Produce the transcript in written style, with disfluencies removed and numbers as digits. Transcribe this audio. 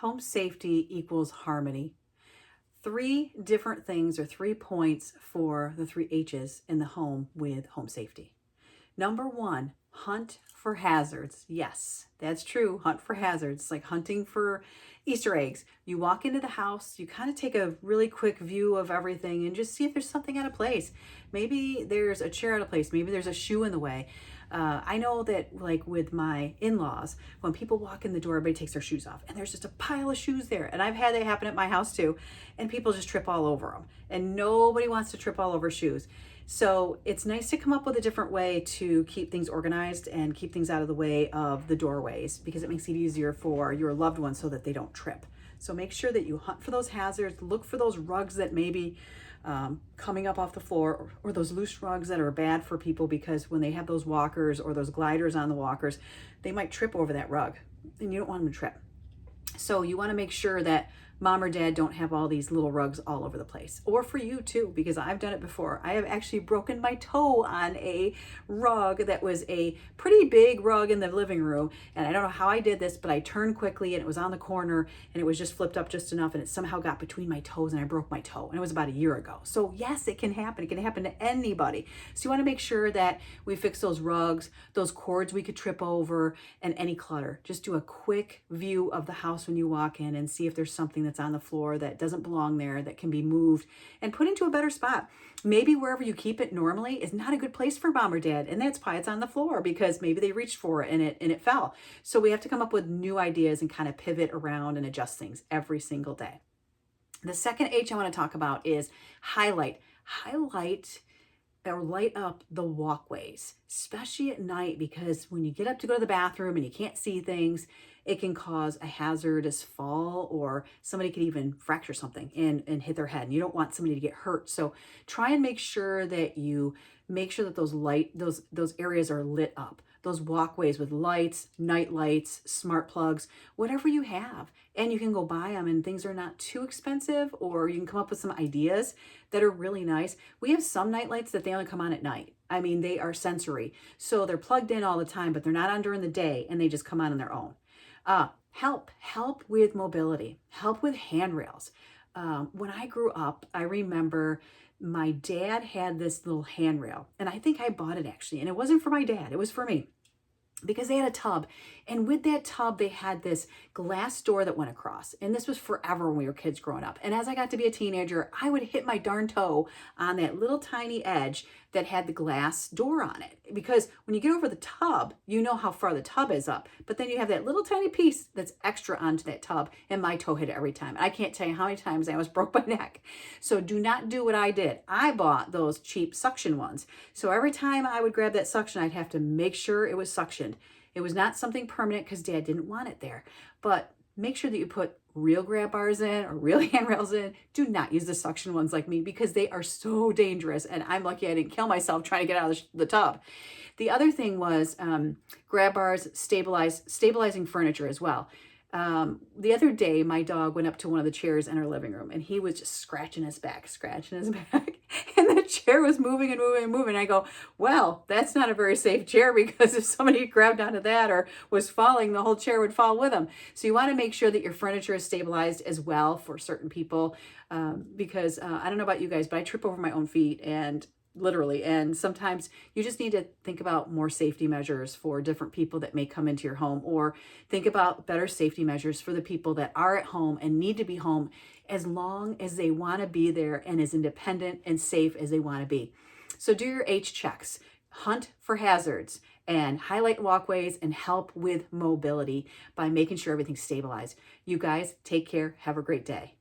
Home safety equals harmony. Three different things or 3 points for the 3H's in the home with home safety. Number one, hunt for hazards. Yes, that's true. Hunt for hazards. It's like hunting for Easter eggs. You walk into the house, you kind of take a really quick view of everything and just see if there's something out of place. Maybe there's a chair out of place. Maybe there's a shoe in the way. I know that like with my in-laws, when people walk in the door, everybody takes their shoes off and there's just a pile of shoes there. And I've had that happen at my house too. And people just trip all over them. And nobody wants to trip all over shoes. So it's nice to come up with a different way to keep things organized and keep things out of the way of the doorways, because it makes it easier for your loved ones so that they don't trip. So make sure that you hunt for those hazards, look for those rugs that may be coming up off the floor, or those loose rugs that are bad for people, because when they have those walkers or those gliders on the walkers, they might trip over that rug and you don't want them to trip. So you want to make sure that mom or dad don't have all these little rugs all over the place. Or for you too, because I've done it before. I have actually broken my toe on a rug that was a pretty big rug in the living room. And I don't know how I did this, but I turned quickly and it was on the corner and it was just flipped up just enough and it somehow got between my toes and I broke my toe. And it was about a year ago. So yes, it can happen. It can happen to anybody. So you want to make sure that we fix those rugs, those cords we could trip over, and any clutter. Just do a quick view of the house when you walk in and see if there's something that's on the floor that doesn't belong there, that can be moved and put into a better spot. Maybe wherever you keep it normally is not a good place for mom or dad, and that's why it's on the floor, because maybe they reached for it and it fell. So we have to come up with new ideas and kind of pivot around and adjust things every single day. The second H I want to talk about is highlight or light up the walkways, especially at night, because when you get up to go to the bathroom and you can't see things, it can cause a hazardous fall, or somebody could even fracture something and hit their head. And you don't want somebody to get hurt. So try and make sure that you make sure that those areas are lit up. Those walkways with lights, night lights, smart plugs, whatever you have. And you can go buy them and things are not too expensive, or you can come up with some ideas that are really nice. We have some night lights that they only come on at night. I mean, they are sensory. So they're plugged in all the time, but they're not on during the day and they just come on their own. Help with mobility, help with handrails. When I grew up, I remember my dad had this little handrail, and I think I bought it actually, and it wasn't for my dad, it was for me, because they had a tub, and with that tub they had this glass door that went across, and this was forever when we were kids growing up. And as I got to be a teenager, I would hit my darn toe on that little tiny edge that had the glass door on it, because when you get over the tub, you know how far the tub is up, but then you have that little tiny piece that's extra onto that tub, and my toe hit it every time. I can't tell you how many times I almost broke my neck. So do not do what I did. I bought those cheap suction ones. So every time I would grab that suction, I'd have to make sure it was suctioned. It was not something permanent because Dad didn't want it there. But make sure that you put real grab bars in or real handrails in. Do not use the suction ones like me, because they are so dangerous. And I'm lucky I didn't kill myself trying to get out of the tub. The other thing was grab bars, stabilizing furniture as well. The other day, my dog went up to one of the chairs in our living room and he was just scratching his back. And the chair was moving and moving and moving. I go, well, that's not a very safe chair, because if somebody grabbed onto that or was falling, the whole chair would fall with them. So you want to make sure that your furniture is stabilized as well for certain people, because I don't know about you guys, but I trip over my own feet, and literally. And sometimes you just need to think about more safety measures for different people that may come into your home, or think about better safety measures for the people that are at home and need to be home as long as they want to be there and as independent and safe as they want to be. So do your H checks, hunt for hazards, and highlight walkways, and help with mobility by making sure everything's stabilized. You guys take care. Have a great day.